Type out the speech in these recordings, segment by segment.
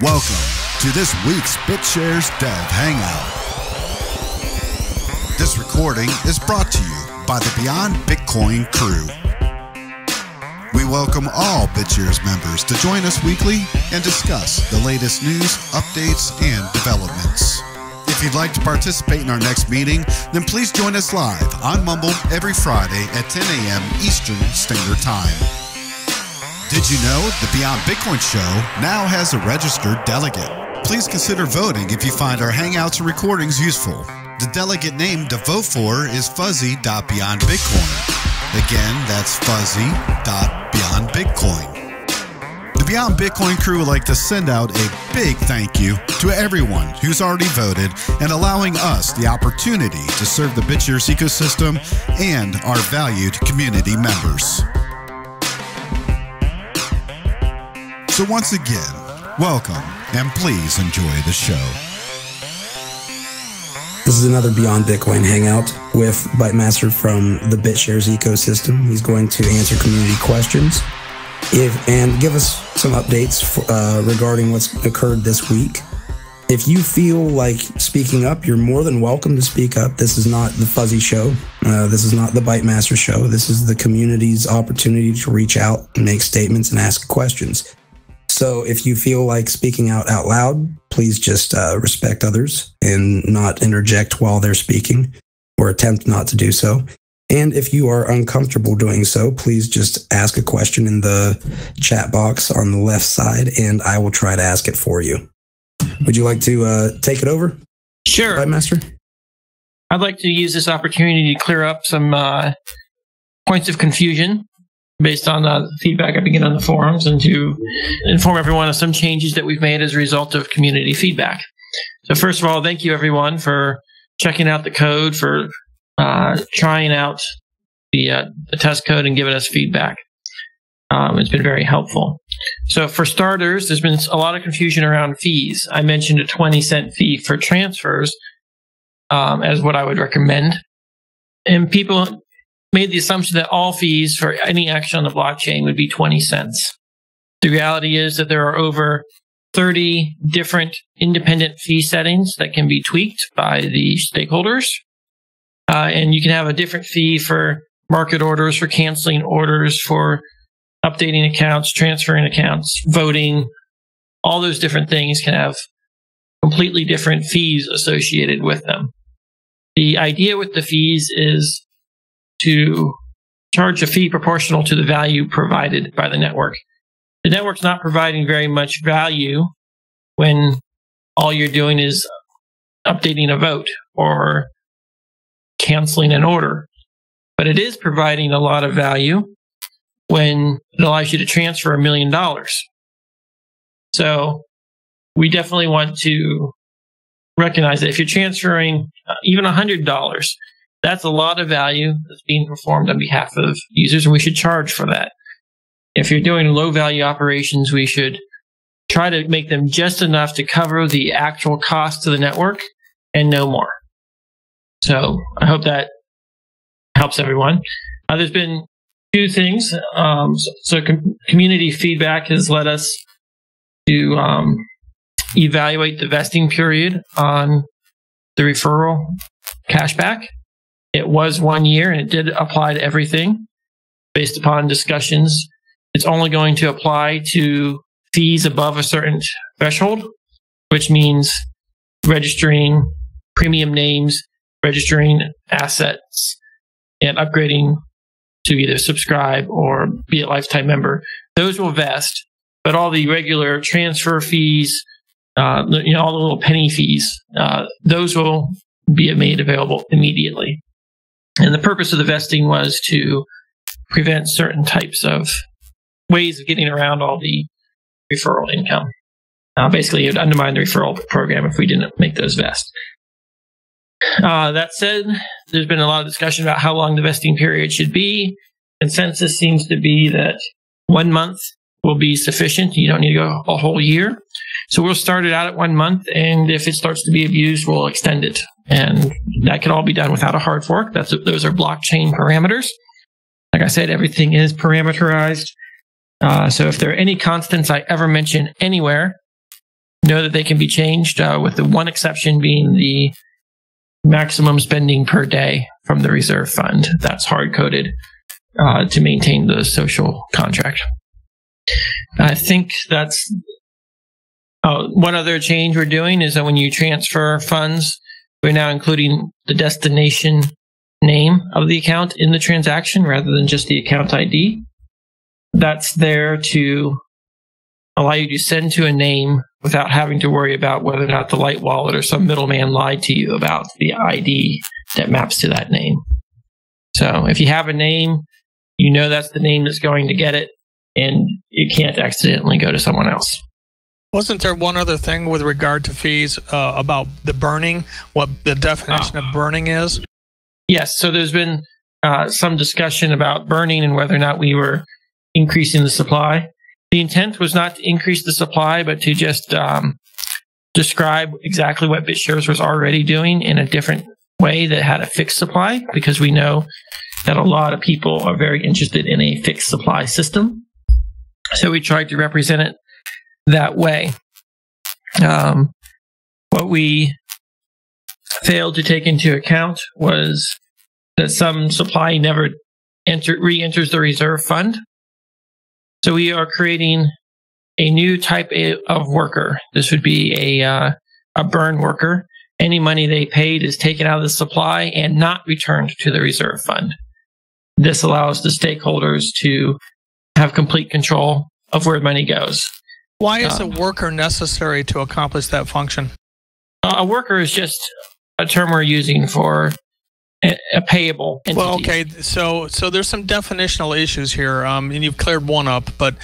Welcome to this week's Bitshares Dev Hangout. This recording is brought to you by the Beyond Bitcoin crew. We welcome all Bitshares members to join us weekly and discuss the latest news, updates, and developments. If you'd like to participate in our next meeting, then please join us live on Mumble every Friday at 10 a.m. Eastern Standard Time. Did you know the Beyond Bitcoin show now has a registered delegate? Please consider voting if you find our Hangouts and recordings useful. The delegate name to vote for is fuzzy.beyondbitcoin. Again, that's fuzzy.beyondbitcoin. The Beyond Bitcoin crew would like to send out a big thank you to everyone who's already voted and allowing us the opportunity to serve the Bitshares ecosystem and our valued community members. So once again, welcome and please enjoy the show. This is another Beyond Bitcoin Hangout with Bytemaster from the Bitshares ecosystem. He's going to answer community questions and give us some updates regarding what's occurred this week. If you feel like speaking up, you're more than welcome to speak up. This is not the Fuzzy show. This is not the Bytemaster show. This is the community's opportunity to reach out and make statements and ask questions. So if you feel like speaking out loud, please just respect others and not interject while they're speaking or attempt not to do so. And if you are uncomfortable doing so, please just ask a question in the chat box on the left side and I will try to ask it for you. Would you like to take it over? Sure. Bytemaster? I'd like to use this opportunity to clear up some points of confusion based on the feedback I've been getting on the forums and to inform everyone of some changes that we've made as a result of community feedback. So first of all, thank you everyone for checking out the code, for trying out the test code and giving us feedback. It's been very helpful. So for starters, there's been a lot of confusion around fees. I mentioned a 20-cent fee for transfers as what I would recommend. And people made the assumption that all fees for any action on the blockchain would be 20 cents. The reality is that there are over 30 different independent fee settings that can be tweaked by the stakeholders. And you can have a different fee for market orders, for canceling orders, for updating accounts, transferring accounts, voting. All those different things can have completely different fees associated with them. The idea with the fees is to charge a fee proportional to the value provided by the network. The network's not providing very much value when all you're doing is updating a vote or canceling an order. But it is providing a lot of value when it allows you to transfer $1 million. So we definitely want to recognize that if you're transferring even $100, that's a lot of value that's being performed on behalf of users, and we should charge for that. If you're doing low-value operations, we should try to make them just enough to cover the actual cost to the network and no more. So I hope that helps everyone. There's been two things. Community feedback has led us to evaluate the vesting period on the referral cashback. It was 1 year, and it did apply to everything based upon discussions. It's only going to apply to fees above a certain threshold, which means registering premium names, registering assets, and upgrading to either subscribe or be a lifetime member. Those will vest, but all the regular transfer fees, all the little penny fees, those will be made available immediately. And the purpose of the vesting was to prevent certain types of ways of getting around all the referral income. Basically, it would undermine the referral program if we didn't make those vest. That said, there's been a lot of discussion about how long the vesting period should be. Consensus seems to be that 1 month will be sufficient. You don't need to go a whole year. So we'll start it out at 1 month, and if it starts to be abused, we'll extend it. And that can all be done without a hard fork. Those are blockchain parameters. Like I said, everything is parameterized. So if there are any constants I ever mention anywhere, know that they can be changed, with the one exception being the maximum spending per day from the reserve fund. That's hard-coded to maintain the social contract. I think that's one other change we're doing is that when you transfer funds, we're now including the destination name of the account in the transaction rather than just the account ID. That's there to allow you to send to a name without having to worry about whether or not the Light Wallet or some middleman lied to you about the ID that maps to that name. So if you have a name, you know that's the name that's going to get it, and it can't accidentally go to someone else. Wasn't there one other thing with regard to fees about the burning, what the definition of burning is? Yes, so there's been some discussion about burning and whether or not we were increasing the supply. The intent was not to increase the supply, but to just describe exactly what Bitshares was already doing in a different way that had a fixed supply, because we know that a lot of people are very interested in a fixed supply system. So we tried to represent it that way. What we failed to take into account was that some supply never re-enters the reserve fund. So we are creating a new type of worker. This would be a burn worker. Any money they paid is taken out of the supply and not returned to the reserve fund. This allows the stakeholders to have complete control of where money goes. Why is a worker necessary to accomplish that function? A worker is just a term we're using for a payable entity. Well, okay, so there's some definitional issues here, and you've cleared one up, but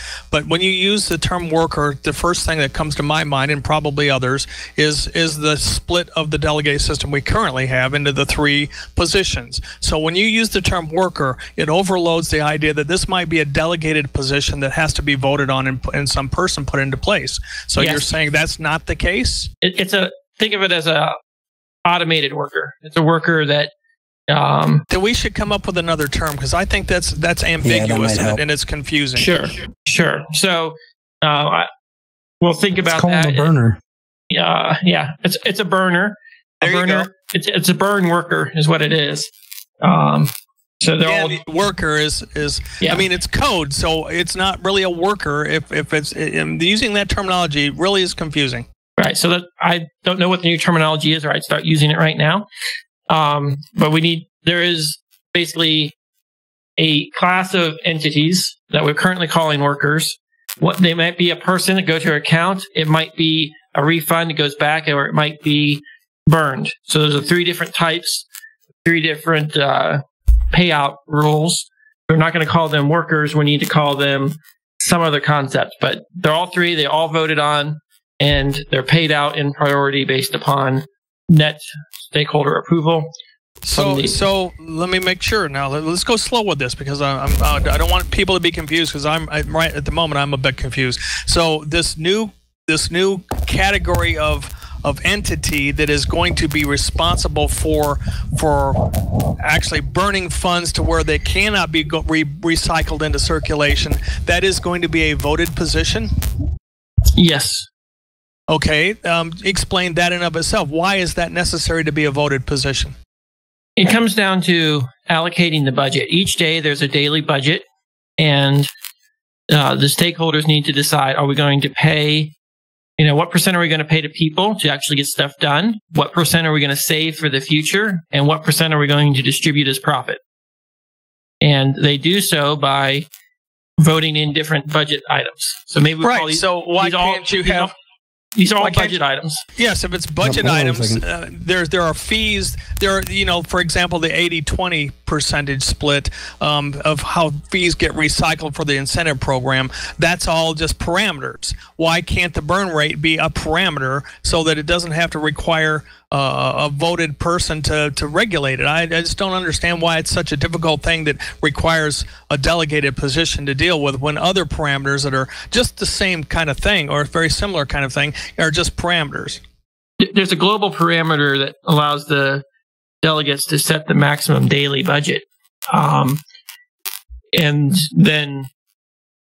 when you use the term worker, the first thing that comes to my mind, and probably others, is the split of the delegate system we currently have into the three positions. So when you use the term worker, it overloads the idea that this might be a delegated position that has to be voted on and some person put into place. So yes. You're saying that's not the case? Think of it as a automated worker. It's a worker that then we should come up with another term, because I think that's ambiguous and it's confusing. Sure. So we'll think about that. It's called a burner. Yeah. It's a burner. It's a burn worker is what it is. So they're all worker is I mean, it's code, so it's not really a worker. If it's using that terminology really is confusing. Right. So that I don't know what the new terminology is, or I'd start using it right now. But there is basically a class of entities that we're currently calling workers. What they might be a person that goes to an account. It might be a refund that goes back, or it might be burned. So those are three different types, three different payout rules. We're not going to call them workers. We need to call them some other concept. But they're all three. They all voted on, and they're paid out in priority based upon net stakeholder approval. So let me make sure now. Let's go slow with this, because I don't want people to be confused, because I'm right at the moment I'm a bit confused. So this new category of entity that is going to be responsible for actually burning funds to where they cannot be recycled into circulation, that is going to be a voted position? Yes. Okay, explain that in of itself. Why is that necessary to be a voted position? It comes down to allocating the budget. Each day there's a daily budget, and the stakeholders need to decide, are we going to pay, what percent are we going to pay to people to actually get stuff done? What percent are we going to save for the future? And what percent are we going to distribute as profit? And they do so by voting in different budget items. So maybe we call these, so why can't you have... These are all budget items. Yes, if it's budget items, there are fees. For example, the 80-20 percentage split of how fees get recycled for the incentive program. That's all just parameters. Why can't the burn rate be a parameter so that it doesn't have to require a voted person to regulate it? I just don't understand why it's such a difficult thing that requires a delegated position to deal with, when other parameters that are just the same kind of thing or a very similar kind of thing are just parameters. There's a global parameter that allows the delegates to set the maximum daily budget. And then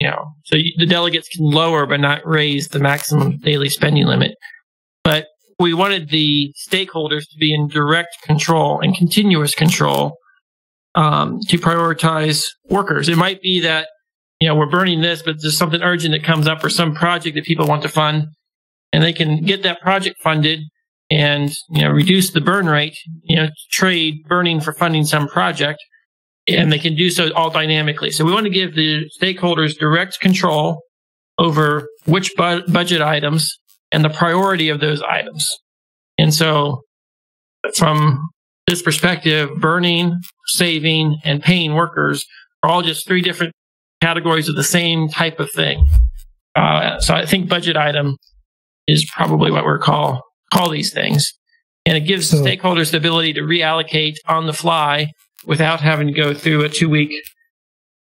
So the delegates can lower but not raise the maximum daily spending limit. But we wanted the stakeholders to be in direct control and continuous control to prioritize workers. It might be that, we're burning this, but there's something urgent that comes up or some project that people want to fund, and they can get that project funded and, reduce the burn rate, trade burning for funding some project, and they can do so all dynamically. So we want to give the stakeholders direct control over which budget items and the priority of those items. And so from this perspective, burning, saving, and paying workers are all just three different categories of the same type of thing. So I think budget item is probably what we're call these things. And it gives stakeholders the ability to reallocate on the fly without having to go through a 2-week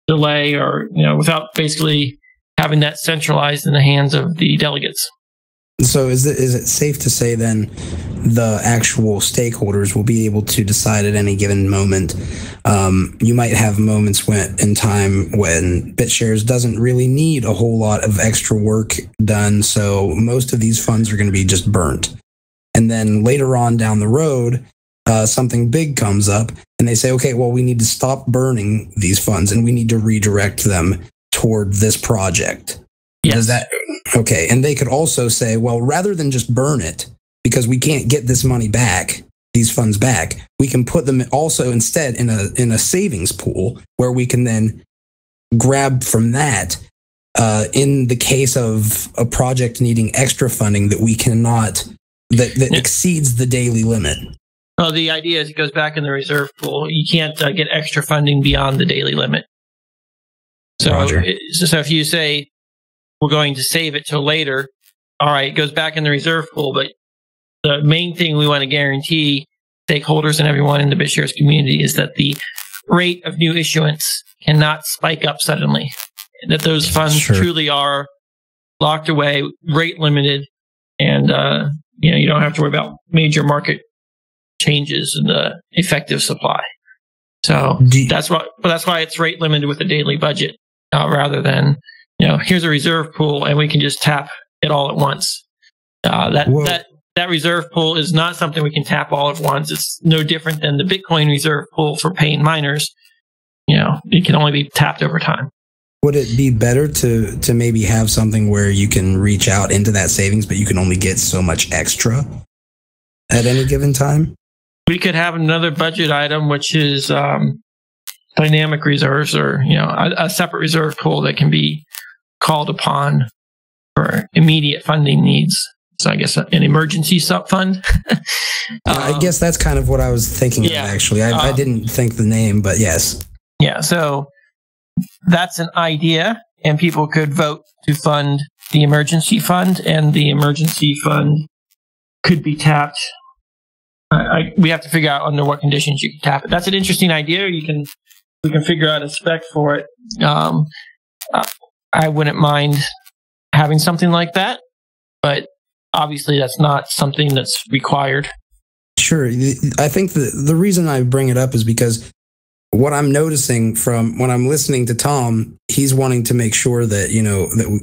delay or, without basically having that centralized in the hands of the delegates. So is it safe to say then the actual stakeholders will be able to decide at any given moment? You might have moments in time when Bitshares doesn't really need a whole lot of extra work done, so most of these funds are going to be just burnt. And then later on down the road, something big comes up, and they say, okay, well, we need to stop burning these funds, and we need to redirect them toward this project. Yes. Okay, and they could also say, well, rather than just burn it, because we can't get this money back, these funds back, we can put them also instead in a savings pool where we can then grab from that in the case of a project needing extra funding that we cannot, that exceeds the daily limit. Well, the idea is it goes back in the reserve pool. You can't get extra funding beyond the daily limit. So if you say, we're going to save it till later, all right, it goes back in the reserve pool. But the main thing we want to guarantee stakeholders and everyone in the Bitshares community is that the rate of new issuance cannot spike up suddenly, that those funds truly are locked away, rate limited, and you don't have to worry about major market changes in the effective supply. So that's why it's rate limited with a daily budget, rather than here's a reserve pool and we can just tap it all at once. That reserve pool is not something we can tap all at once. It's no different than the Bitcoin reserve pool for paying miners. It can only be tapped over time. Would it be better to maybe have something where you can reach out into that savings, but you can only get so much extra at any given time? We could have another budget item, which is dynamic reserves, or a separate reserve pool that can be called upon for immediate funding needs. So I guess an emergency sub fund. I guess that's kind of what I was thinking of, actually. I didn't think the name, but yes. Yeah, so that's an idea, and people could vote to fund the emergency fund, and the emergency fund could be tapped. We have to figure out under what conditions you can tap it. That's an interesting idea. We can figure out a spec for it. I wouldn't mind having something like that, but obviously that's not something that's required. Sure. I think the reason I bring it up is because what I'm noticing from when I'm listening to Tom, he's wanting to make sure that,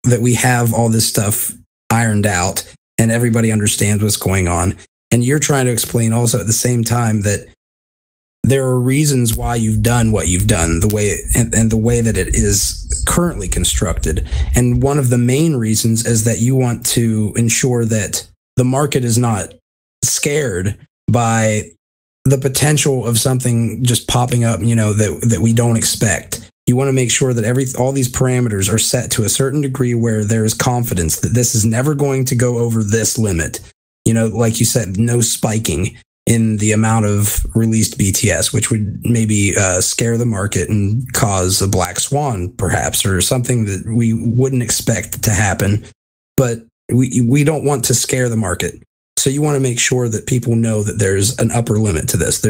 that we have all this stuff ironed out and everybody understands what's going on. And you're trying to explain also at the same time that there are reasons why you've done what you've done, the way that it is currently constructed. And one of the main reasons is that you want to ensure that the market is not scared by the potential of something just popping up, that we don't expect. You want to make sure that all these parameters are set to a certain degree where there is confidence that this is never going to go over this limit. Like you said, no spiking in the amount of released BTS, which would maybe scare the market and cause a black swan, perhaps, or something that we wouldn't expect to happen. But we don't want to scare the market. So you want to make sure that people know that there's an upper limit to this.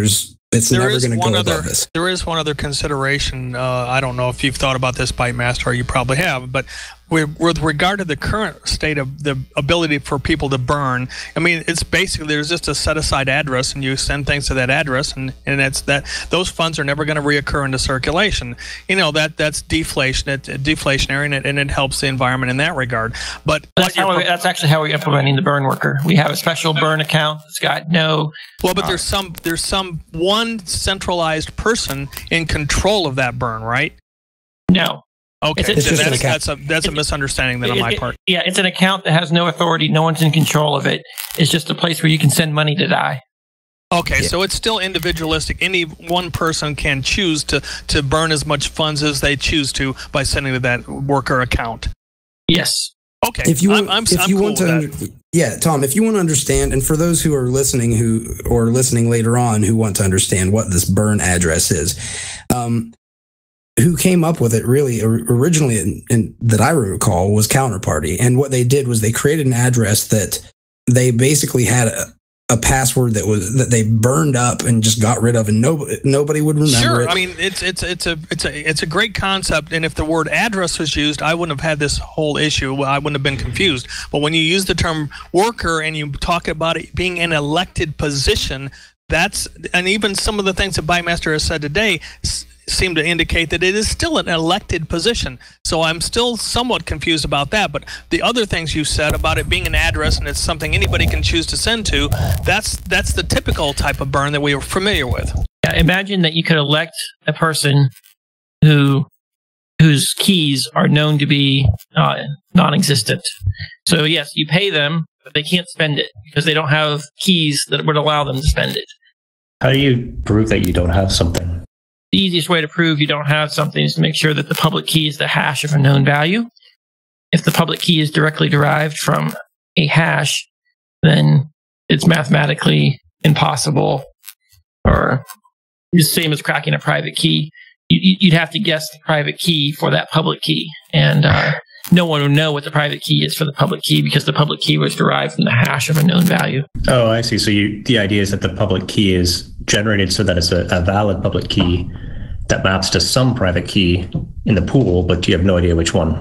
It's never going to go above this. There is one other consideration. I don't know if you've thought about this, Bytemaster, or you probably have, but with regard to the current state of the ability for people to burn, I mean, it's basically there's just a set aside address, and you send things to that address, and that's that. Those funds are never going to reoccur into circulation. You know, that's deflationary, and it helps the environment in that regard. But that's actually how we're implementing the burn worker. We have a special burn account that's got no. Well, but there's some one centralized person in control of that burn, right? No. Okay, that's a misunderstanding then on my part. Yeah, it's an account that has no authority. No one's in control of it. It's just a place where you can send money to die. Okay, so it's still individualistic. Any one person can choose to burn as much funds as they choose to by sending to that worker account. Yes. Okay. If you want, Tom, if you want to understand, and for those who are listening or listening later on who want to understand what this burn address is, who came up with it really originally, and that I recall, was Counterparty. And what they did was they created an address that they basically had a password that they burned up and just got rid of, and nobody would remember it. Sure, I mean it's a great concept, and if the word address was used, I wouldn't have had this whole issue. I wouldn't have been confused. But when you use the term worker and you talk about it being an elected position, and even some of the things that Bytemaster has said today seem to indicate that it is still an elected position. So I'm still somewhat confused about that. But the other things you said about it being an address and it's something anybody can choose to send to, that's the typical type of burn that we are familiar with. Yeah, imagine that you could elect a person whose keys are known to be non-existent. So yes, you pay them, but they can't spend it because they don't have keys that would allow them to spend it. How do you prove that you don't have something? The easiest way to prove you don't have something is to make sure that the public key is the hash of a known value. If the public key is directly derived from a hash, then it's mathematically impossible, or the same as cracking a private key. You'd have to guess the private key for that public key, and no one would know what the private key is for the public key because the public key was derived from the hash of a known value. Oh, I see. So the idea is that the public key is generated so that it's a valid public key that maps to some private key in the pool, but you have no idea which one.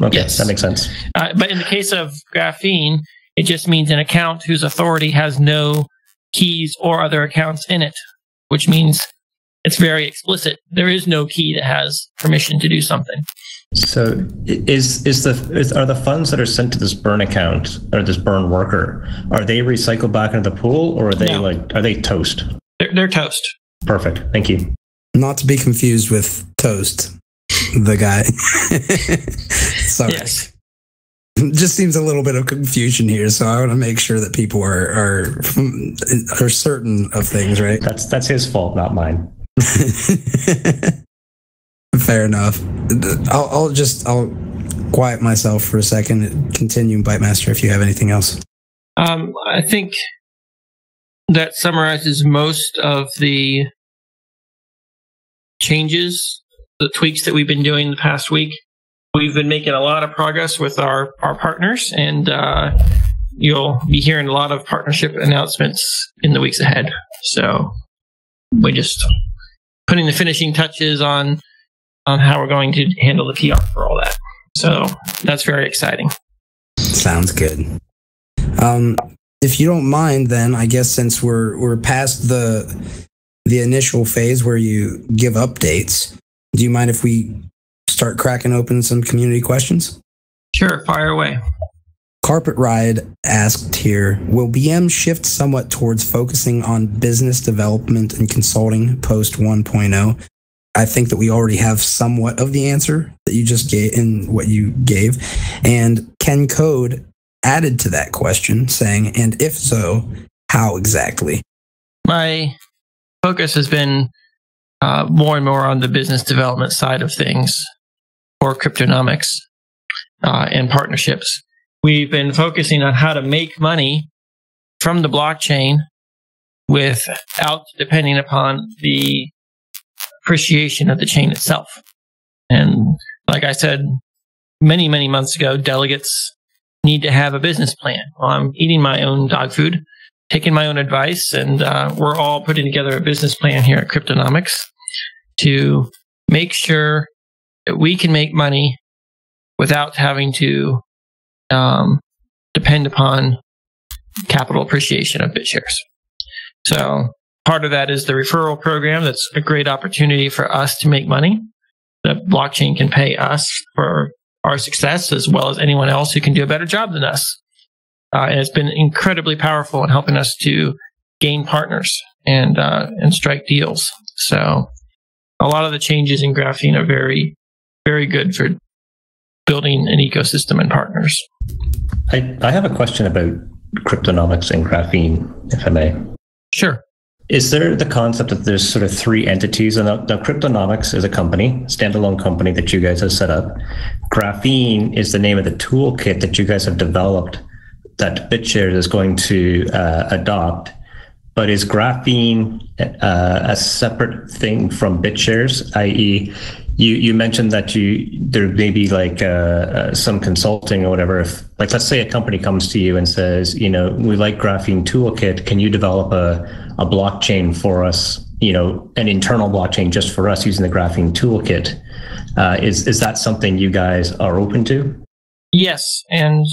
Okay, yes. That makes sense. But in the case of graphene, it just means an account whose authority has no keys or other accounts in it, which means it's very explicit. There is no key that has permission to do something. So are the funds that are sent to this burn account or this burn worker, are they recycled back into the pool, or are they are they toast? They're toast. Perfect. Thank you. Not to be confused with Toast, the guy. Sorry. Yes. Just seems a little bit of confusion here, so I want to make sure that people are certain of things, right? That's his fault, not mine. Fair enough. I'll quiet myself for a second. Continue, Bytemaster, if you have anything else. I think that summarizes most of the changes, the tweaks that we've been doing the past week. We've been making a lot of progress with our partners, and you'll be hearing a lot of partnership announcements in the weeks ahead. So we're just putting the finishing touches on how we're going to handle the PR for all that. So that's very exciting. Sounds good. If you don't mind, then I guess since we're past the initial phase where you give updates, do you mind if we start cracking open some community questions? Sure, fire away. Carpet Ride asked here, will BM shift somewhat towards focusing on business development and consulting post 1.0? I think that we already have somewhat of the answer that you just gave in what you gave. And Ken Code added to that question saying, and if so, how exactly? My focus has been more and more on the business development side of things for Cryptonomex and partnerships. We've been focusing on how to make money from the blockchain without depending upon the appreciation of the chain itself. And like I said many, many months ago, delegates need to have a business plan. Well, I'm eating my own dog food, taking my own advice, and we're all putting together a business plan here at Cryptonomex to make sure that we can make money without having to depend upon capital appreciation of Bitshares. So part of that is the referral program. That's a great opportunity for us to make money. The blockchain can pay us for our success as well as anyone else who can do a better job than us. And it's been incredibly powerful in helping us to gain partners and strike deals. So a lot of the changes in graphene are very, very good for building an ecosystem and partners. I have a question about Cryptonomex and graphene, if I may. Sure. Is there the concept that there's sort of three entities? And the Cryptonomex is a company, standalone company that you guys have set up. Graphene is the name of the toolkit that you guys have developed that Bitshares is going to adopt. But is graphene a separate thing from Bitshares? I.e., you mentioned that there may be like some consulting or whatever. If, like, let's say a company comes to you and says, we like graphene toolkit. Can you develop a blockchain for us? An internal blockchain just for us using the graphene toolkit. Is that something you guys are open to? Yes, and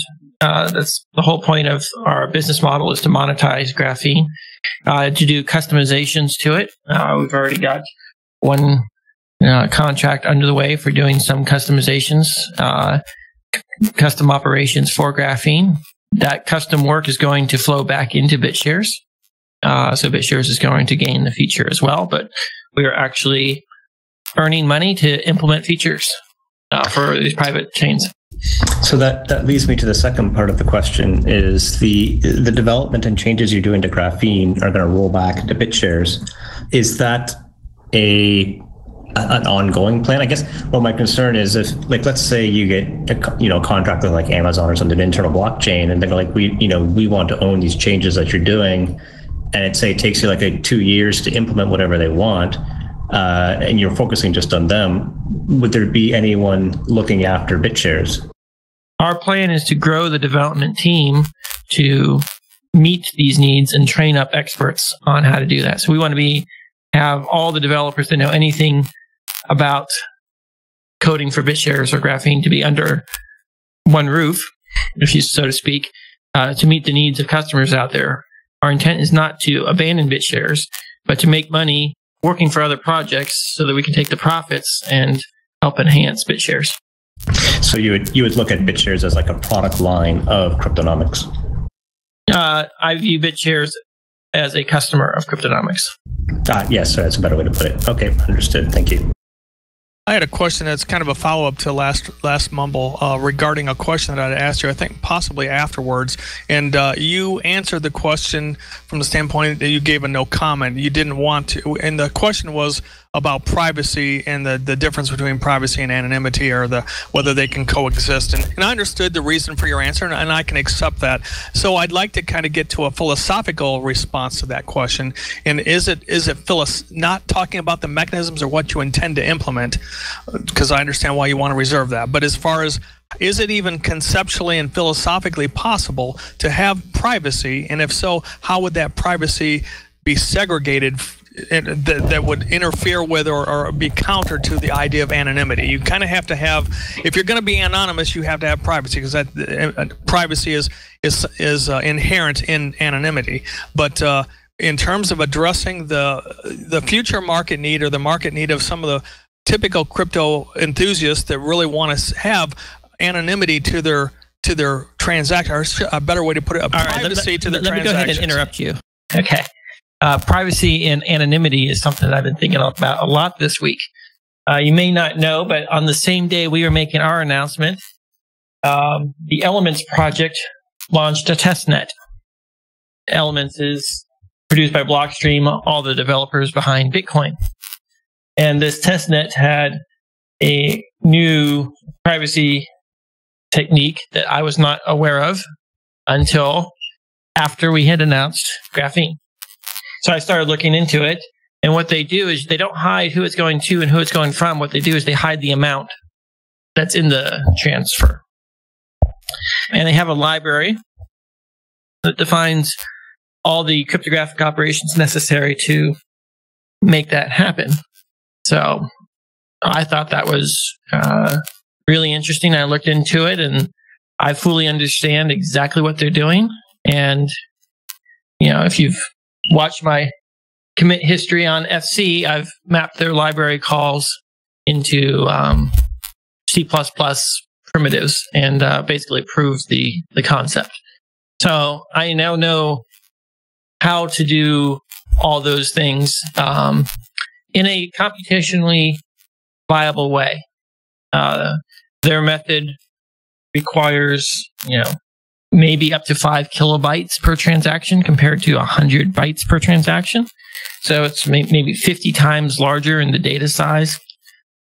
that's the whole point of our business model, is to monetize graphene, to do customizations to it. We've already got one contract under the way for doing some customizations, custom operations for graphene. That custom work is going to flow back into Bitshares. So Bitshares is going to gain the feature as well, but we are actually earning money to implement features for these private chains. So that leads me to the second part of the question: is the development and changes you're doing to graphene are going to roll back into Bitshares. Is that an ongoing plan? I guess what my concern is, if, like, let's say you get a contract with like Amazon or something, an internal blockchain, and they're like, we want to own these changes that you're doing, and it takes you like 2 years to implement whatever they want, and you're focusing just on them. Would there be anyone looking after Bitshares? Our plan is to grow the development team to meet these needs and train up experts on how to do that. So we want to have all the developers that know anything about coding for Bitshares or graphene to be under one roof, if you so to speak, to meet the needs of customers out there. Our intent is not to abandon Bitshares, but to make money working for other projects so that we can take the profits and help enhance Bitshares. So you would look at Bitshares as like a product line of Cryptonomex? I view Bitshares as a customer of Cryptonomex. Yes, that's a better way to put it. Okay, understood. Thank you. I had a question that's kind of a follow-up to last mumble regarding a question that I'd asked you, I think possibly afterwards, and you answered the question from the standpoint that you gave a no comment. You didn't want to, and the question was about privacy and the difference between privacy and anonymity, or whether they can coexist. And I understood the reason for your answer, and I can accept that. So I'd like to kind of get to a philosophical response to that question. And is it not talking about the mechanisms or what you intend to implement, because I understand why you want to reserve that. But as far as, is it even conceptually and philosophically possible to have privacy? And if so, how would that privacy be segregated that would interfere with or be counter to the idea of anonymity? You kind of have to have, if you're going to be anonymous, you have to have privacy, because that privacy is inherent in anonymity. But in terms of addressing the future market need, or the market need of some of the typical crypto enthusiasts that really want to have anonymity to their transaction, or a better way to put it, privacy to their transactions. Let me go ahead and interrupt you. Okay. Privacy and anonymity is something that I've been thinking about a lot this week. You may not know, but on the same day we were making our announcement, the Elements project launched a testnet. Elements is produced by Blockstream, all the developers behind Bitcoin. And this testnet had a new privacy technique that I was not aware of until after we had announced graphene. So I started looking into it, and what they do is they don't hide who it's going to and who it's going from. What they do is they hide the amount that's in the transfer. And they have a library that defines all the cryptographic operations necessary to make that happen. So I thought that was really interesting. I looked into it, and I fully understand exactly what they're doing. And, if you've watched my commit history on FC, I've mapped their library calls into C++ primitives and basically proved the concept. So I now know how to do all those things in a computationally viable way. Their method requires, maybe up to 5 kilobytes per transaction compared to 100 bytes per transaction. So it's maybe 50 times larger in the data size.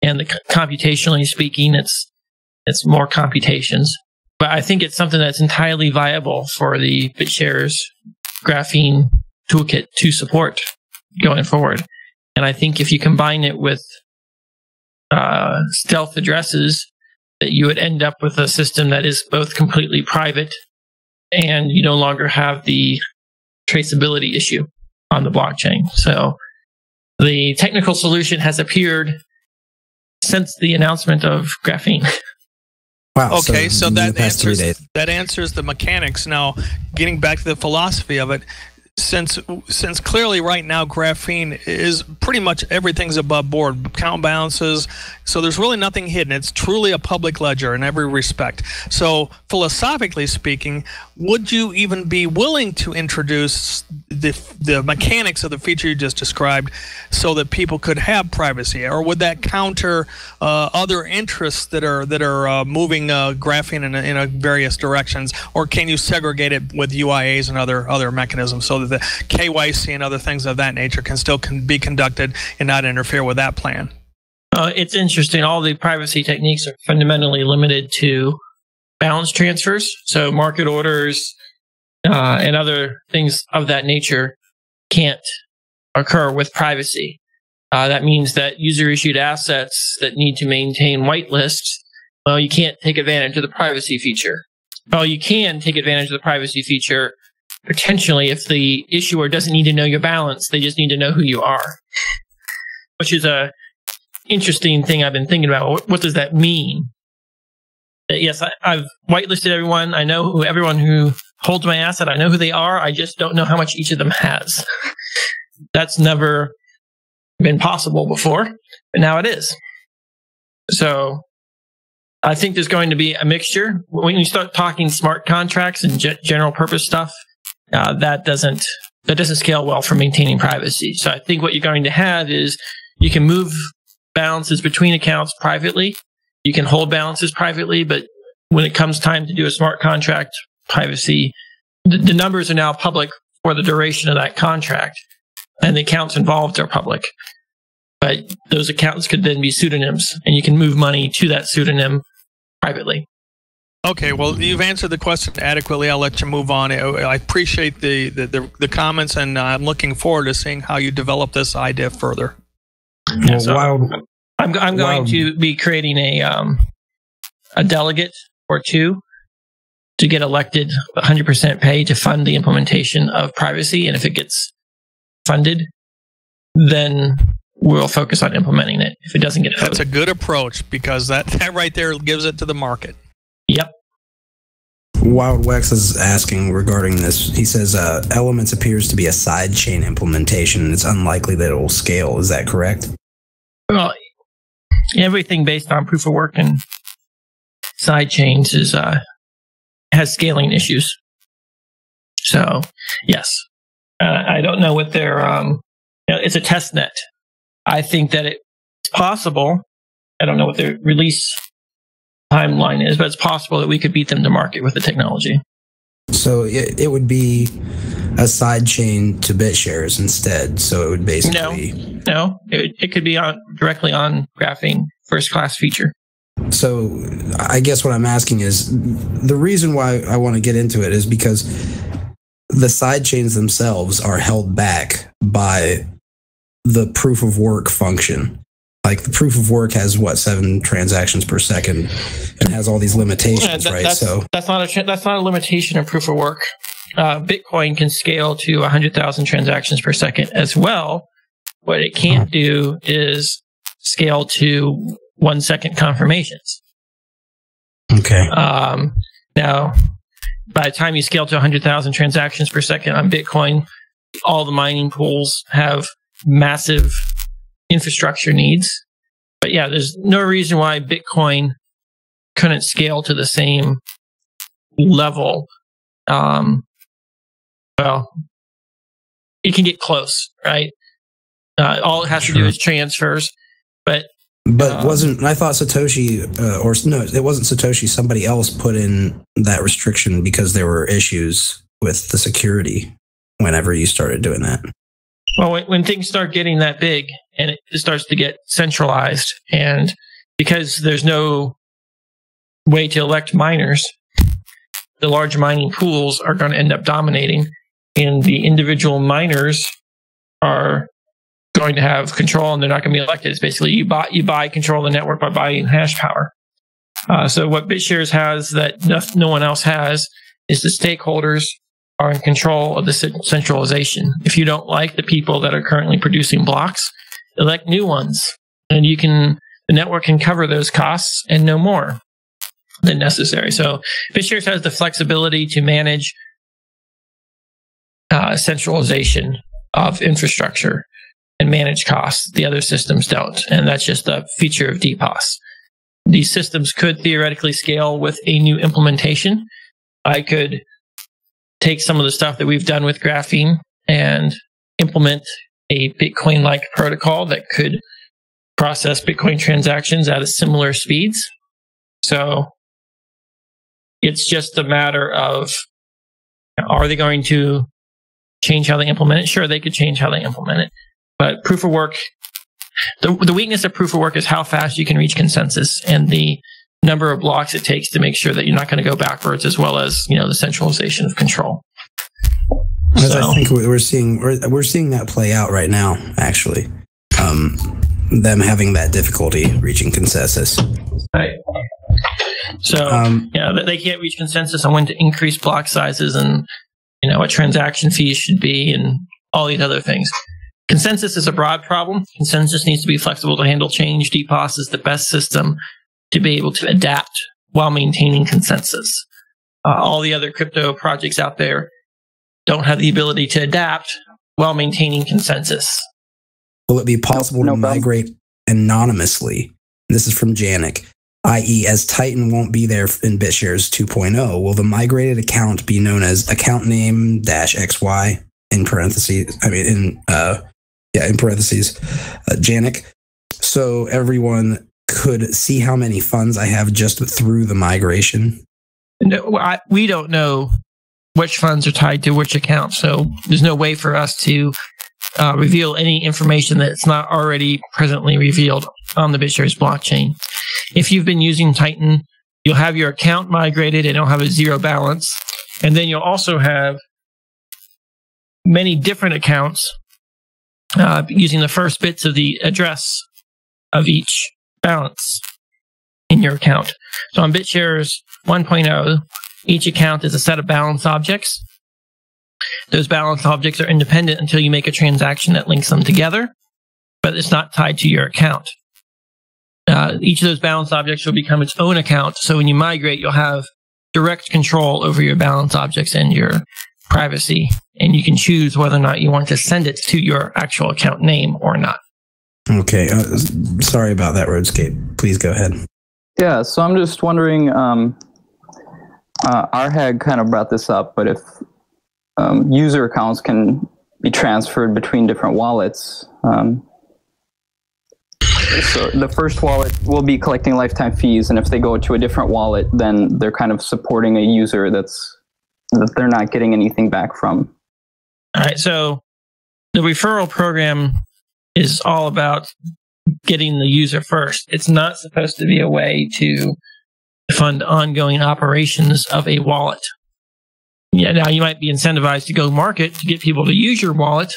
And computationally speaking, it's more computations. But I think it's something that's entirely viable for the Bitshares graphene toolkit to support going forward. And I think if you combine it with stealth addresses, that you would end up with a system that is both completely private and you no longer have the traceability issue on the blockchain. So the technical solution has appeared since the announcement of graphene. Wow. Okay, so that answers the mechanics. Now, getting back to the philosophy of it, since clearly right now graphene is pretty much everything's above board, account balances, so there's really nothing hidden. It's truly a public ledger in every respect. So philosophically speaking, would you even be willing to introduce the mechanics of the feature you just described so that people could have privacy, or would that counter other interests that are moving graphene in various directions, or can you segregate it with UIAs and other mechanisms so that the KYC and other things of that nature can still be conducted and not interfere with that plan? It's interesting. All the privacy techniques are fundamentally limited to balance transfers. So market orders and other things of that nature can't occur with privacy. That means that user-issued assets that need to maintain whitelists, well, you can't take advantage of the privacy feature. Well, you can take advantage of the privacy feature potentially if the issuer doesn't need to know your balance. They just need to know who you are, which is a interesting thing I've been thinking about. What does that mean? Yes, I've whitelisted everyone. I know everyone who holds my asset. I know who they are. I just don't know how much each of them has. That's never been possible before, but now it is. So I think there's going to be a mixture. When you start talking smart contracts and general purpose stuff, that doesn't scale well for maintaining privacy. So I think what you're going to have is you can move balances between accounts privately. You can hold balances privately, but when it comes time to do a smart contract, privacy, the numbers are now public for the duration of that contract, and the accounts involved are public. But those accounts could then be pseudonyms, and you can move money to that pseudonym privately. Okay, well, you've answered the question adequately. I'll let you move on. I appreciate the comments, and I'm looking forward to seeing how you develop this idea further. Yeah, so I'm going to be creating a delegate or two to get elected 100% pay to fund the implementation of privacy. And if it gets funded, then we'll focus on implementing it. If it doesn't get funded. That's a good approach, because that right there gives it to the market. Yep. Wild Wex is asking regarding this. He says Elements appears to be a sidechain implementation. It's unlikely that it will scale. Is that correct? Well, everything based on proof of work and sidechains has scaling issues. So, yes. I don't know what their... it's a test net. I think that it's possible. I don't know what their release timeline is, but it's possible that we could beat them to market with the technology. So it would be a side chain to Bitshares instead. So it would basically... No. It could be directly on graphene, first class feature. So I guess what I'm asking is, the reason why I want to get into it is because the side chains themselves are held back by the proof of work function. Like, the proof of work has 7 transactions per second and has all these limitations, right? That's not a limitation of proof of work. Bitcoin can scale to 100,000 transactions per second as well. What it can't do is scale to 1 second confirmations. Okay. Now, by the time you scale to 100,000 transactions per second on Bitcoin, all the mining pools have massive infrastructure needs. But yeah, there's no reason why Bitcoin couldn't scale to the same level. Well, it can get close, right? All it has to do is transfers. But wasn't, I thought Satoshi, it wasn't Satoshi, somebody else put in that restriction because there were issues with the security whenever you started doing that. Well, when things start getting that big and it starts to get centralized, and because there's no way to elect miners, the large mining pools are going to end up dominating, and the individual miners are going to have control, and they're not going to be elected. It's basically you buy control of the network by buying hash power. So what Bitshares has that no one else has is the stakeholders are in control of the centralization. If you don't like the people that are currently producing blocks, elect new ones, and the network can cover those costs and no more than necessary. So Bitshares has the flexibility to manage centralization of infrastructure and manage costs. The other systems don't, and that's just a feature of DPoS. These systems could theoretically scale with a new implementation. I could take some of the stuff that we've done with Graphene and implement a Bitcoin-like protocol that could process Bitcoin transactions at a similar speeds. So it's just a matter of, are they going to change how they implement it? Sure, they could change how they implement it. But proof of work, the weakness of proof of work is how fast you can reach consensus and the number of blocks it takes to make sure that you're not going to go backwards, as well as, the centralization of control. I think we're seeing that play out right now, actually. Them having that difficulty reaching consensus. Right. So, they can't reach consensus on when to increase block sizes and, what transaction fees should be and all these other things. Consensus is a broad problem. Consensus needs to be flexible to handle change. DPoS is the best system to be able to adapt while maintaining consensus. All the other crypto projects out there don't have the ability to adapt while maintaining consensus. Will it be possible to migrate anonymously? This is from Janik. I.e., as Titan won't be there in Bitshares 2.0, will the migrated account be known as account name -XY in parentheses? In parentheses, Janik. So everyone could see how many funds I have just through the migration. No, we don't know which funds are tied to which account, so there's no way for us to reveal any information that's not already presently revealed on the Bitshares blockchain. If you've been using Titan, you'll have your account migrated and it'll have a zero balance. And then you'll also have many different accounts using the first bits of the address of each balance in your account. So on Bitshares 1.0, each account is a set of balance objects. Those balance objects are independent until you make a transaction that links them together, but it's not tied to your account. Each of those balance objects will become its own account. So when you migrate, you'll have direct control over your balance objects and your privacy, and you can choose whether or not you want to send it to your actual account name or not. Okay. Sorry about that, Roadscape. Please go ahead. Yeah, so I'm just wondering, Arhag kind of brought this up, but if user accounts can be transferred between different wallets, so the first wallet will be collecting lifetime fees, and if they go to a different wallet, then they're kind of supporting a user that they're not getting anything back from. All right, so the referral program is all about getting the user first. It's not supposed to be a way to fund ongoing operations of a wallet. Yeah, now you might be incentivized to go market to get people to use your wallet.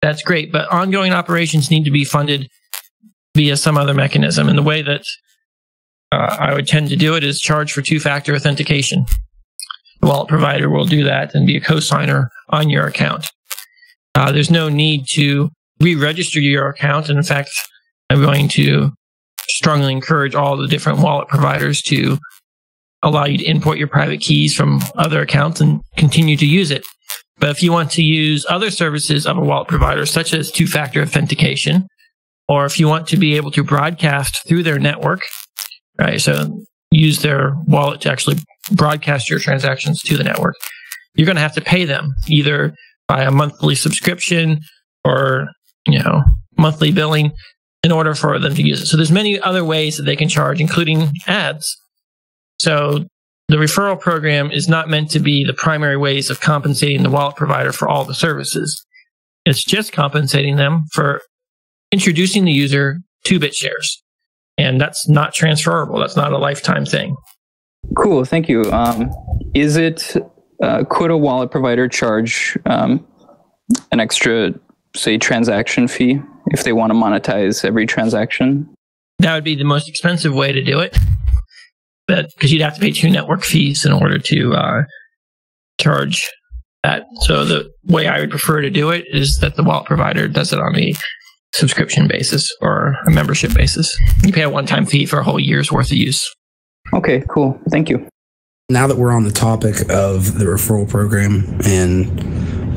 That's great, but ongoing operations need to be funded via some other mechanism. And the way that I would tend to do it is charge for two-factor authentication. The wallet provider will do that and be a co-signer on your account. There's no need to re-register your account. And in fact, I'm going to strongly encourage all the different wallet providers to allow you to import your private keys from other accounts and continue to use it. But if you want to use other services of a wallet provider, such as two-factor authentication, or if you want to be able to broadcast through their network, right? So use their wallet to actually broadcast your transactions to the network, you're going to have to pay them either by a monthly subscription or, monthly billing in order for them to use it. So there's many other ways that they can charge, including ads. So the referral program is not meant to be the primary ways of compensating the wallet provider for all the services. It's just compensating them for introducing the user to Bitshares. And that's not transferable. That's not a lifetime thing. Cool. Thank you. Is it, could a wallet provider charge an extra, say, transaction fee if they want to monetize every transaction? That would be the most expensive way to do it. Because you'd have to pay 2 network fees in order to charge that. So the way I would prefer to do it is that the wallet provider does it on a subscription basis or a membership basis. You pay a one-time fee for a whole year's worth of use. Okay, cool. Thank you. Now that we're on the topic of the referral program and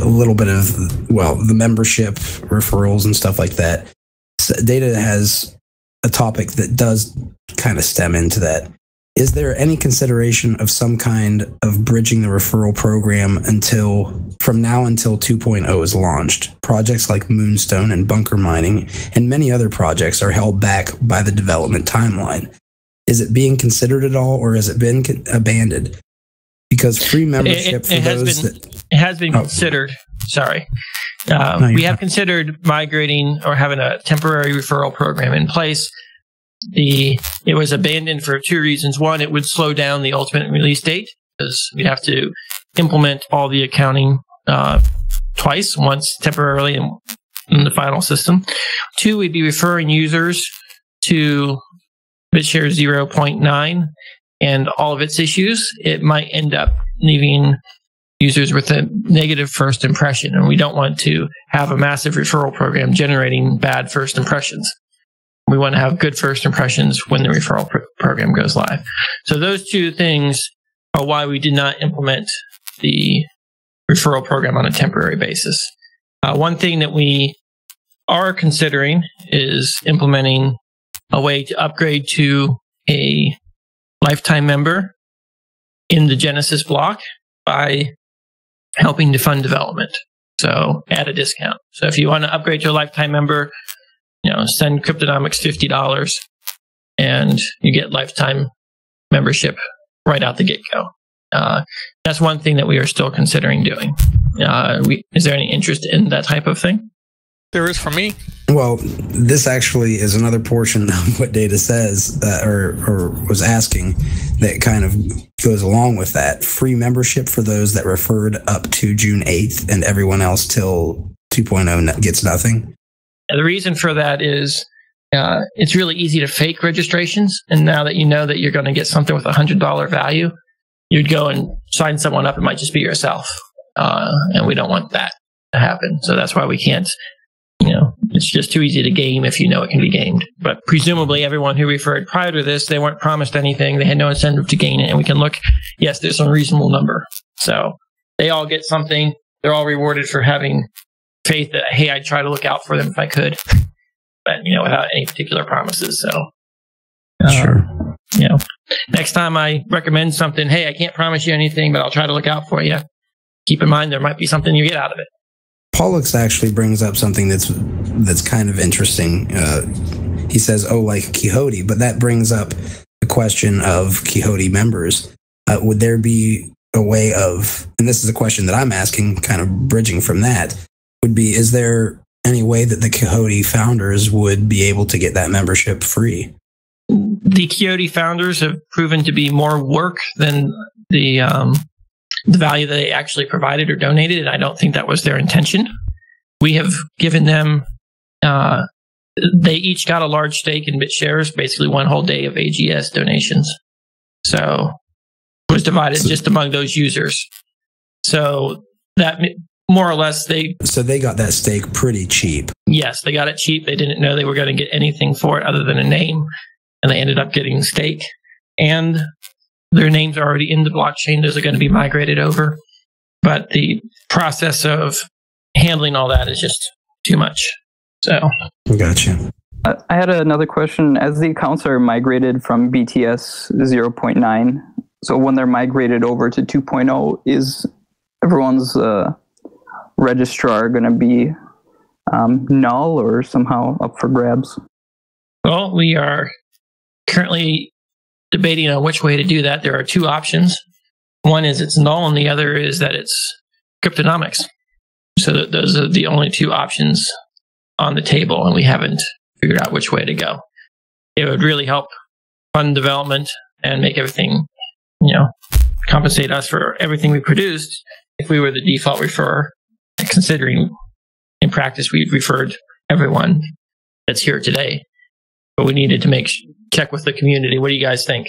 a little bit of, the membership referrals and stuff like that, Data has a topic that does kind of stem into that. Is there any consideration of some kind of bridging the referral program from now until 2.0 is launched? Projects like Moonstone and Bunker Mining and many other projects are held back by the development timeline. Is it being considered at all, or has it been abandoned? Because free membership it has been considered. Sorry. We have considered migrating or having a temporary referral program in place. It was abandoned for 2 reasons. One, it would slow down the ultimate release date because we'd have to implement all the accounting twice, once temporarily in the final system. 2, we'd be referring users to Bitshares 0.9 and all of its issues. It might end up leaving users with a negative first impression, and we don't want to have a massive referral program generating bad first impressions. We want to have good first impressions when the referral program goes live. So those 2 things are why we did not implement the referral program on a temporary basis. One thing that we are considering is implementing a way to upgrade to a lifetime member in the Genesis block by helping to fund development. So at a discount. So if you want to upgrade to a lifetime member, send Cryptonomex $50 and you get lifetime membership right out the get-go. That's one thing that we are still considering doing. Is there any interest in that type of thing? There is for me. Well, this actually is another portion of what Data says, or was asking, that kind of goes along with that. Free membership for those that referred up to June 8th and everyone else till 2.0 gets nothing. The reason for that is it's really easy to fake registrations. And now that you know that you're going to get something with $100 value, you'd go and sign someone up. It might just be yourself. And we don't want that to happen. So that's why we can't, it's just too easy to game if you know it can be gamed. But presumably everyone who referred prior to this, they weren't promised anything. They had no incentive to gain it. And we can look, yes, there's a reasonable number. So they all get something. They're all rewarded for having faith that, hey, I'd try to look out for them if I could, but without any particular promises. So, sure. Next time I recommend something, hey, I can't promise you anything, but I'll try to look out for you. Keep in mind there might be something you get out of it. Pollux actually brings up something that's kind of interesting. He says, like Quixote, but that brings up the question of Quixote members. Would there be a way of, and this is a question that I'm asking, kind of bridging from that, is there any way that the Quixote founders would be able to get that membership free? The Quixote founders have proven to be more work than the value that they actually provided or donated, and I don't think that was their intention. We have given them, they each got a large stake in Bitshares, basically one whole day of AGS donations. So it was divided just among those users. So that more or less So they got that stake pretty cheap. Yes, they got it cheap. They didn't know they were going to get anything for it other than a name, and they ended up getting stake. And their names are already in the blockchain. Those are going to be migrated over. But the process of handling all that is just too much. So, Gotcha. I had another question. As the accounts are migrated from BTS 0.9, so when they're migrated over to 2.0, is everyone's registrar going to be null or somehow up for grabs? Well, we are currently debating on which way to do that. There are two options. One is it's null, and the other is that it's Cryptonomex. So those are the only two options on the table, and we haven't figured out which way to go. It would really help fund development and make everything, compensate us for everything we produced if we were the default referrer, considering in practice we've referred everyone that's here today. But we needed to check with the community. What do you guys think?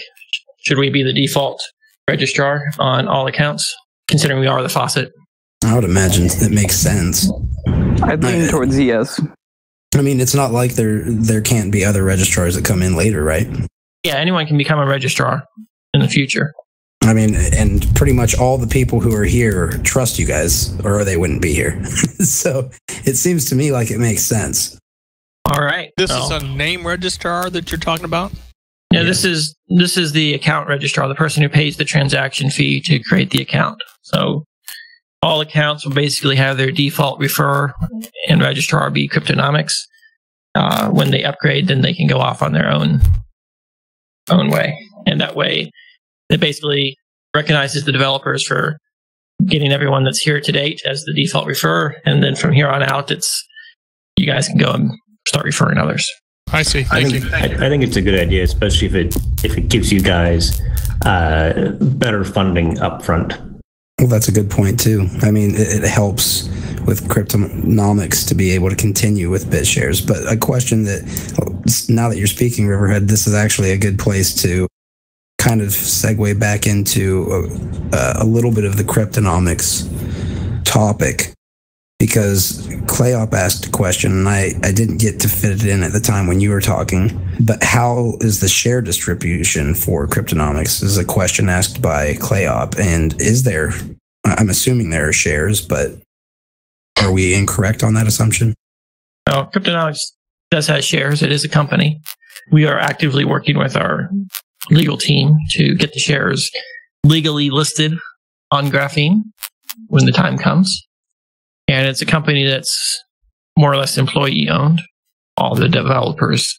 Should we be the default registrar on all accounts, considering we are the faucet? I would imagine it makes sense. I'd lean towards yes. I mean, it's not like there can't be other registrars that come in later, right? Yeah, anyone can become a registrar in the future. I mean, and pretty much all the people who are here trust you guys, or they wouldn't be here. So it seems to me like it makes sense. All right. This is a name registrar that you're talking about? Yeah, this is the account registrar, the person who pays the transaction fee to create the account. So all accounts will basically have their default referrer and registrar be Cryptonomex. When they upgrade, then they can go off on their own way. And that way, it basically recognizes the developers for getting everyone that's here to date as the default referrer. And then from here on out, you guys can go and start referring others. I see. Thank you. I think it's a good idea, especially if it gives you guys better funding upfront. Well, that's a good point too. I mean, it helps with Cryptonomex to be able to continue with Bitshares. But a question that, now that you're speaking, Riverhead, this is actually a good place to kind of segue back into a little bit of the Cryptonomex topic, because Clayop asked a question, and I didn't get to fit it in at the time when you were talking, but how is the share distribution for Cryptonomex? Is a question asked by Clayop, and I'm assuming there are shares, but are we incorrect on that assumption? No, Cryptonomex does have shares. It is a company. We are actively working with our legal team to get the shares legally listed on Graphene when the time comes. And it's a company that's more or less employee owned. All the developers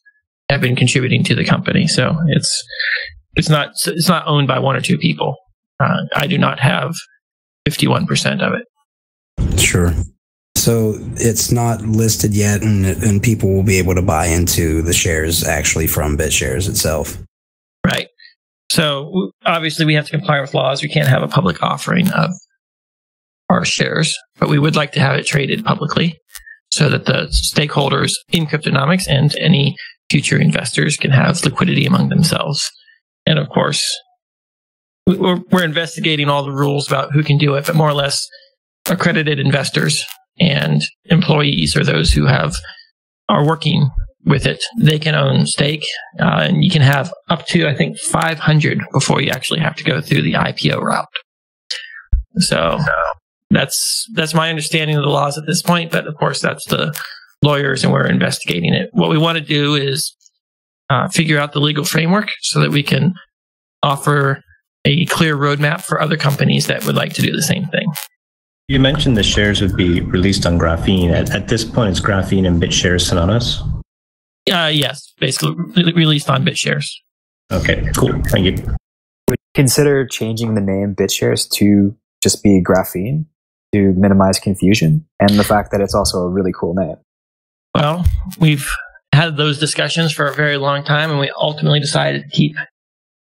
have been contributing to the company, so it's not owned by one or two people. I do not have 51% of it. Sure. So it's not listed yet, and people will be able to buy into the shares actually from Bitshares itself. Right. So obviously we have to comply with laws. We can't have a public offering of our shares, but we would like to have it traded publicly so that the stakeholders in Cryptonomex and any future investors can have liquidity among themselves. And of course, we're investigating all the rules about who can do it, but more or less accredited investors and employees, or those who are working with it, they can own stake, and you can have up to, I think, 500 before you actually have to go through the IPO route. So that's my understanding of the laws at this point, but of course that's the lawyers, and we're investigating it. What we want to do is figure out the legal framework so that we can offer a clear roadmap for other companies that would like to do the same thing. You mentioned the shares would be released on Graphene. At this point, is Graphene and Bitshares synonymous? Yes, basically released on Bitshares. Okay, cool. Thank you. Would you consider changing the name Bitshares to just be Graphene to minimize confusion, and the fact that it's also a really cool name? Well, we've had those discussions for a very long time, and we ultimately decided to keep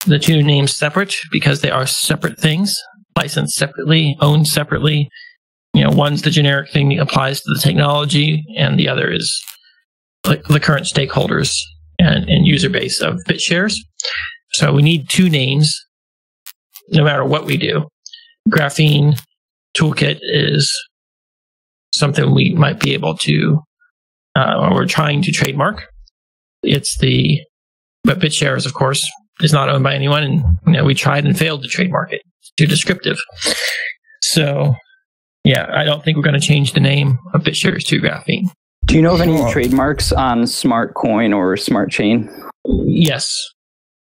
the two names separate because they are separate things, licensed separately, owned separately. One's the generic thing that applies to the technology, and the other is the current stakeholders and user base of Bitshares. So we need two names no matter what we do. Graphene Toolkit is something we might be able to, or we're trying to trademark. But Bitshares, of course, is not owned by anyone, and we tried and failed to trademark it. It's too descriptive. So, yeah, I don't think we're going to change the name of Bitshares to Graphene. Do you know of any trademarks on Smart Coin or Smart Chain? Yes.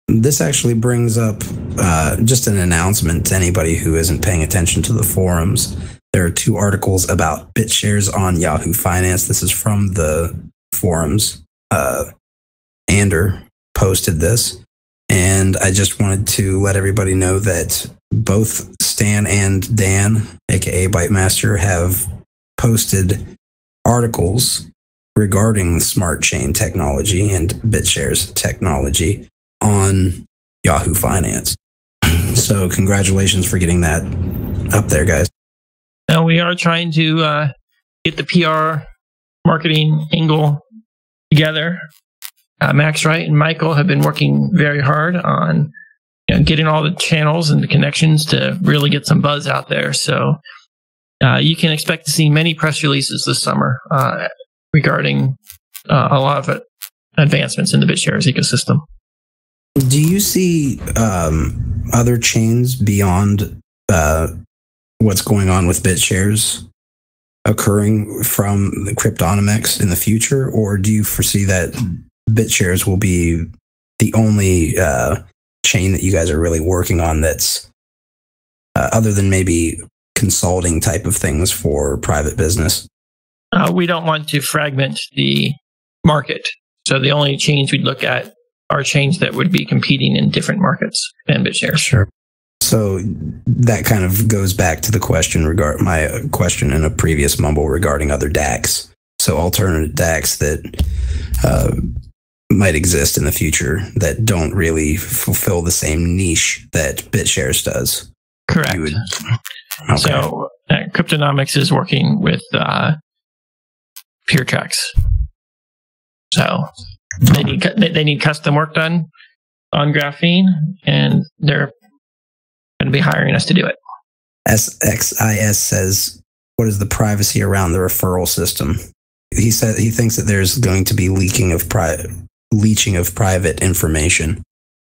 This actually brings up just an announcement to anybody who isn't paying attention to the forums. There are 2 articles about Bitshares on Yahoo Finance. This is from the forums. Ander posted this, and I just wanted to let everybody know that both Stan and Dan, aka Bytemaster, have posted articles regarding smart chain technology and Bitshares technology on Yahoo Finance. So congratulations for getting that up there, guys. Now we are trying to get the PR marketing angle together. Max Wright and Michael have been working very hard on getting all the channels and the connections to really get some buzz out there. So you can expect to see many press releases this summer regarding a lot of advancements in the Bitshares ecosystem. Do you see other chains beyond what's going on with Bitshares occurring from the Cryptonomex in the future, or do you foresee that Bitshares will be the only chain that you guys are really working on that's other than maybe consulting type of things for private business? We don't want to fragment the market. So the only chains we'd look at are chains that would be competing in different markets than Bitshares. Sure. So that kind of goes back to the question my question in a previous mumble regarding other DACs. So alternative DACs that might exist in the future that don't really fulfill the same niche that Bitshares does. Correct. Okay. So Cryptonomex is working with PeerTracks. So they need custom work done on Graphene, and they're going to be hiring us to do it. SXIS says, what is the privacy around the referral system? He said he thinks that there's going to be leaching of private information.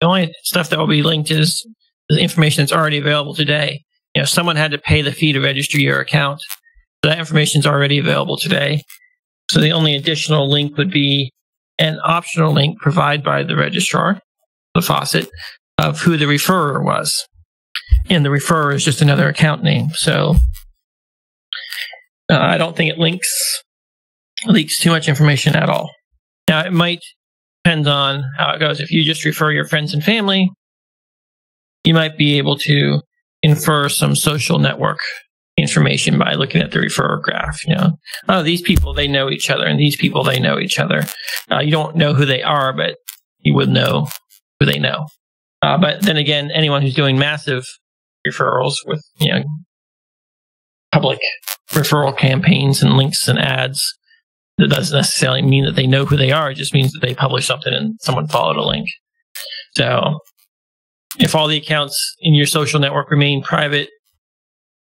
The only stuff that will be linked is the information that's already available today. Someone had to pay the fee to register your account. So that information is already available today. So the only additional link would be an optional link provided by the registrar, the faucet, of who the referrer was. And the referrer is just another account name. So I don't think it leaks too much information at all. Now, it might depend on how it goes. If you just refer your friends and family, you might be able to infer some social network information by looking at the referrer graph. Oh, these people, they know each other, and these people, they know each other. You don't know who they are, but you would know who they know. But then again, anyone who's doing massive referrals with public referral campaigns and links and ads, that doesn't necessarily mean that they know who they are. It just means that they published something and someone followed a link. So if all the accounts in your social network remain private,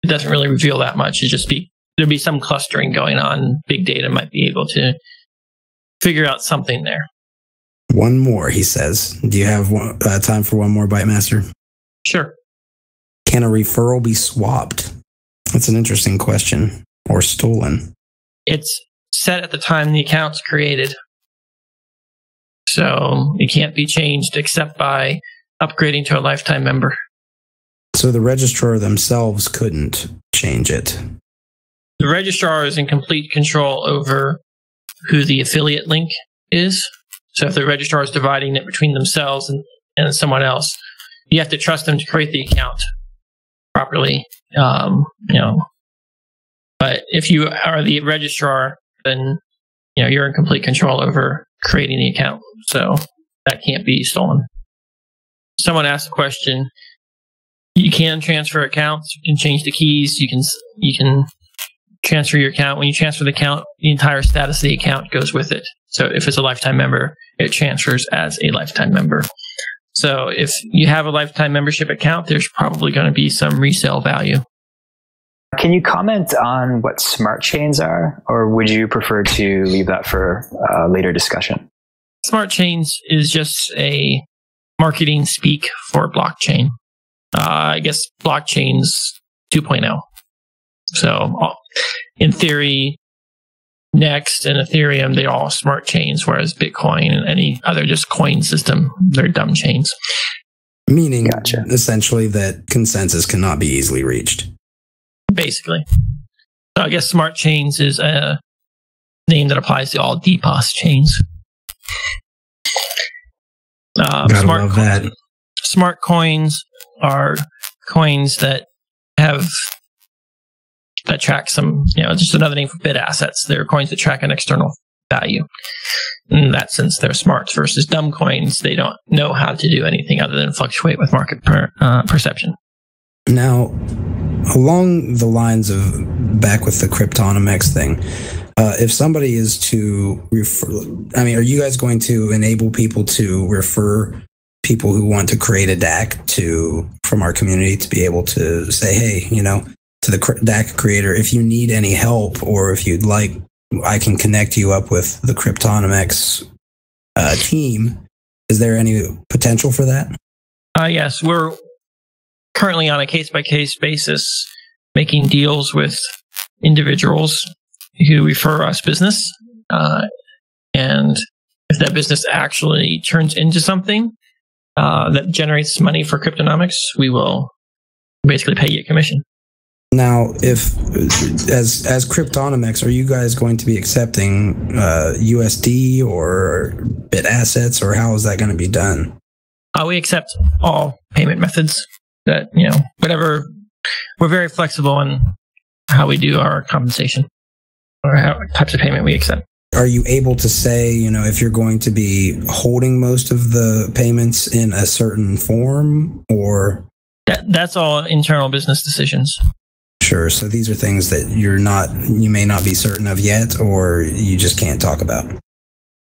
it doesn't really reveal that much. There'll be some clustering going on. Big data might be able to figure out something there. One more, he says. Do you have time for one more, Bytemaster? Sure. Can a referral be swapped? That's an interesting question. Or stolen? It's set at the time the account's created. So it can't be changed except by upgrading to a lifetime member. So the registrar themselves couldn't change it? The registrar is in complete control over who the affiliate link is. So if the registrar is dividing it between themselves and someone else, you have to trust them to create the account properly. But if you are the registrar, then you're in complete control over creating the account. So that can't be stolen. Someone asked a question. You can transfer accounts. You can change the keys. You can transfer your account. When you transfer the account, the entire status of the account goes with it. So if it's a lifetime member, it transfers as a lifetime member. So if you have a lifetime membership account, there's probably going to be some resale value. Can you comment on what smart chains are, or would you prefer to leave that for later discussion? Smart chains is just a marketing speak for blockchain. I guess blockchain's 2.0. So in theory, Next and Ethereum, they're all smart chains, whereas Bitcoin and any other just coin system, they're dumb chains. Meaning, essentially, that consensus cannot be easily reached. Basically. So I guess smart chains is a name that applies to all DPoS chains. Gotta love that. Smart coins are coins that track some, just another name for bit assets. They're coins that track an external value. In that sense, they're smart versus dumb coins. They don't know how to do anything other than fluctuate with market perception. Now, along the lines of back with the Cryptonomex thing, if somebody is to refer, are you guys going to enable people to refer people who want to create a DAC from our community to be able to say, hey, to the DAC creator, if you need any help or if you'd like, I can connect you up with the Cryptonomex team. Is there any potential for that? Yes, we're currently on a case-by-case basis making deals with individuals who refer us business. And if that business actually turns into something that generates money for Cryptonomex, we will basically pay you a commission. Now, if as Cryptonomex, are you guys going to be accepting USD or bit assets, or how is that going to be done? We accept all payment methods. That whatever. We're very flexible in how we do our compensation or how types of payment we accept. Are you able to say, if you're going to be holding most of the payments in a certain form, or that's all internal business decisions? Sure. So these are things that you may not be certain of yet, or you just can't talk about.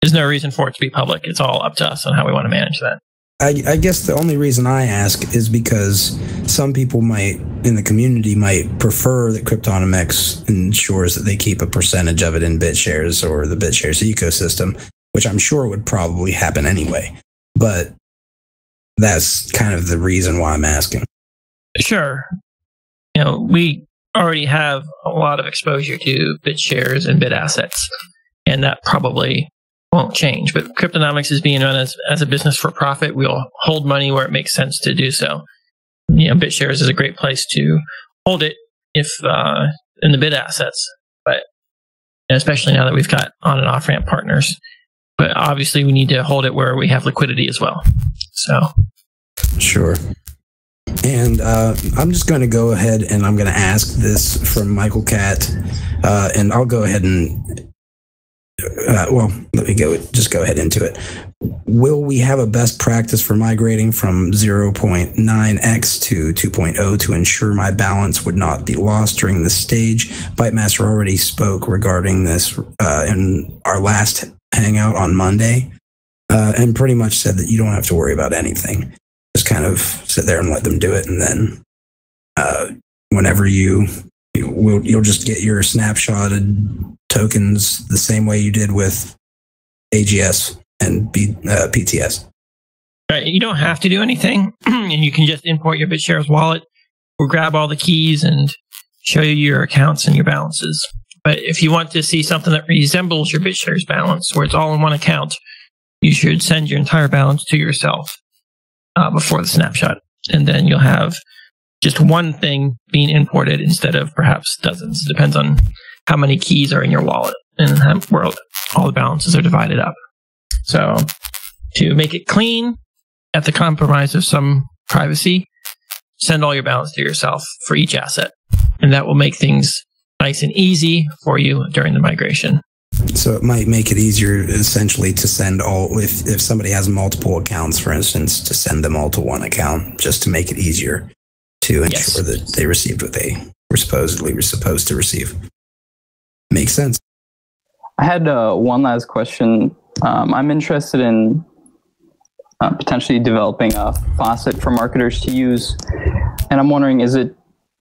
There's no reason for it to be public. It's all up to us on how we want to manage that. I guess the only reason I ask is because some people in the community might prefer that Cryptonomex ensures that they keep a percentage of it in Bitshares or the Bitshares ecosystem, which I'm sure would probably happen anyway. But that's kind of the reason why I'm asking. Sure. We already have a lot of exposure to Bitshares and bit assets, and that probably won't change. But Cryptonomex is being run as a business for profit. We'll hold money where it makes sense to do so. Bitshares is a great place to hold it if in the bit assets, but especially now that we've got on and off ramp partners. But obviously, we need to hold it where we have liquidity as well. So, sure. And I'm just going to go ahead and I'm going to ask this from Michael Catt, and I'll go ahead and let me go ahead into it. Will we have a best practice for migrating from 0.9x to 2.0 to ensure my balance would not be lost during this stage? Bytemaster already spoke regarding this in our last hangout on Monday, and pretty much said that you don't have to worry about anything. Just kind of sit there and let them do it, and then whenever you'll just get your snapshotted tokens the same way you did with AGS and PTS. Right, you don't have to do anything, and you can just import your Bitshares wallet or grab all the keys and show you your accounts and your balances. But if you want to see something that resembles your Bitshares balance, where it's all in one account, you should send your entire balance to yourself before the snapshot. And then you'll have just one thing being imported instead of perhaps dozens. It depends on how many keys are in your wallet and where all the balances are divided up. So to make it clean at the compromise of some privacy, send all your balance to yourself for each asset. And that will make things nice and easy for you during the migration. So it might make it easier, essentially, to send all, if somebody has multiple accounts, for instance, to send them all to one account, just to make it easier to ensure that they received what they were supposedly supposed to receive. Makes sense. I had one last question. I'm interested in potentially developing a faucet for marketers to use. And I'm wondering, is it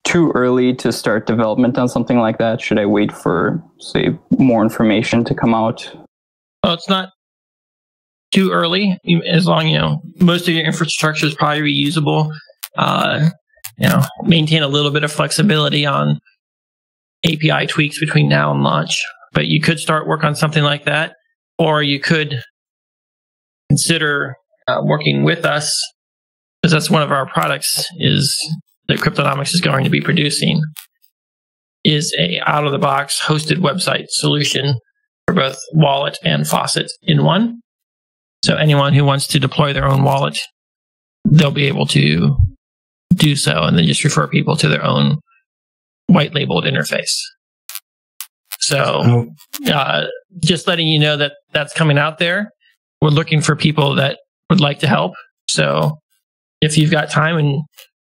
too early to start development on something like that? Should I wait for, say, more information to come out? Well, it's not too early, as long, most of your infrastructure is probably reusable. Maintain a little bit of flexibility on API tweaks between now and launch. But you could start work on something like that, or you could consider working with us, because that's one of our products is that Cryptonomex is going to be producing, is a out-of-the-box hosted website solution for both wallet and faucet in one. So anyone who wants to deploy their own wallet, they'll be able to do so, and then just refer people to their own white labeled interface. So just letting you know that that's coming out there. We're looking for people that would like to help. So if you've got time and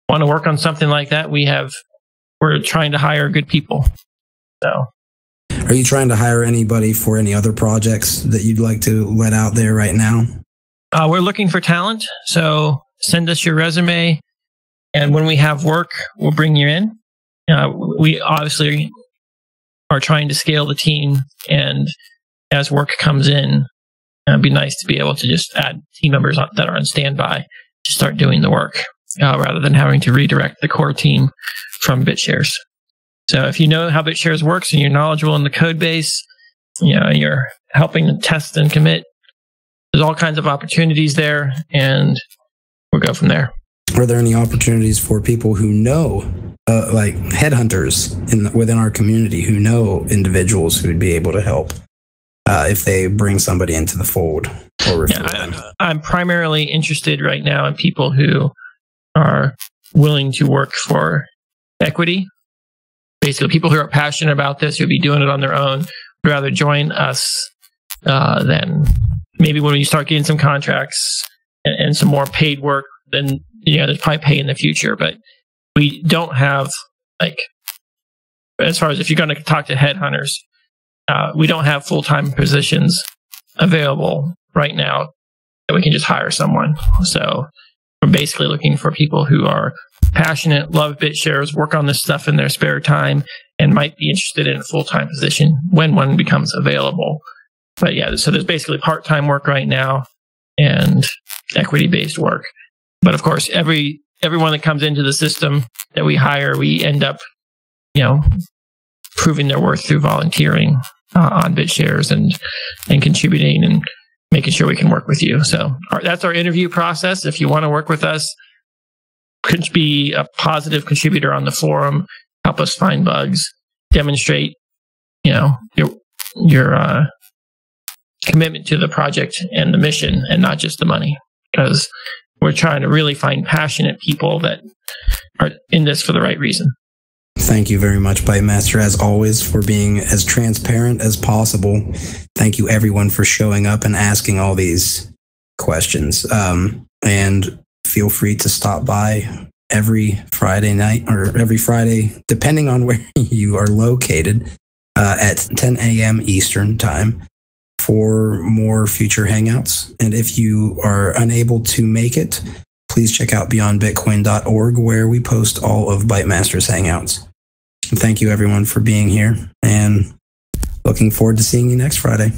want to work on something like that, we're trying to hire good people. So, are you trying to hire anybody for any other projects that you'd like to let out there right now? We're looking for talent. So send us your resume, and when we have work, we'll bring you in. We obviously are trying to scale the team, and as work comes in, it'd be nice to be able to just add team members that are on standby to start doing the work, rather than having to redirect the core team from Bitshares. So if you know how Bitshares works and you're knowledgeable in the code base, you're helping to test and commit, there's all kinds of opportunities there, and we'll go from there. Are there any opportunities for people who know, like headhunters within our community who know individuals who would be able to help if they bring somebody into the fold or refer them? I'm primarily interested right now in people who are willing to work for equity. Basically, people who are passionate about this, who'll be doing it on their own, would rather join us than maybe when we start getting some contracts and some more paid work, then there's probably pay in the future. But we don't have, as far as if you're going to talk to headhunters, we don't have full-time positions available right now that we can just hire someone. So we're basically looking for people who are passionate, love Bitshares, work on this stuff in their spare time, and might be interested in a full-time position when one becomes available. But yeah, so there's basically part-time work right now and equity-based work. But of course, everyone that comes into the system that we hire, we end up, proving their worth through volunteering on Bitshares and contributing and making sure we can work with you. So that's our interview process. If you want to work with us, could be a positive contributor on the forum, help us find bugs, demonstrate, your commitment to the project and the mission, and not just the money, because we're trying to really find passionate people that are in this for the right reason. Thank you very much, Bytemaster, as always, for being as transparent as possible. Thank you, everyone, for showing up and asking all these questions. And feel free to stop by every Friday night or every Friday, depending on where you are located, at 10 a.m. Eastern Time for more future Hangouts. And if you are unable to make it, please check out beyondbitcoin.org, where we post all of Bytemaster's Hangouts. Thank you, everyone, for being here, and looking forward to seeing you next Friday.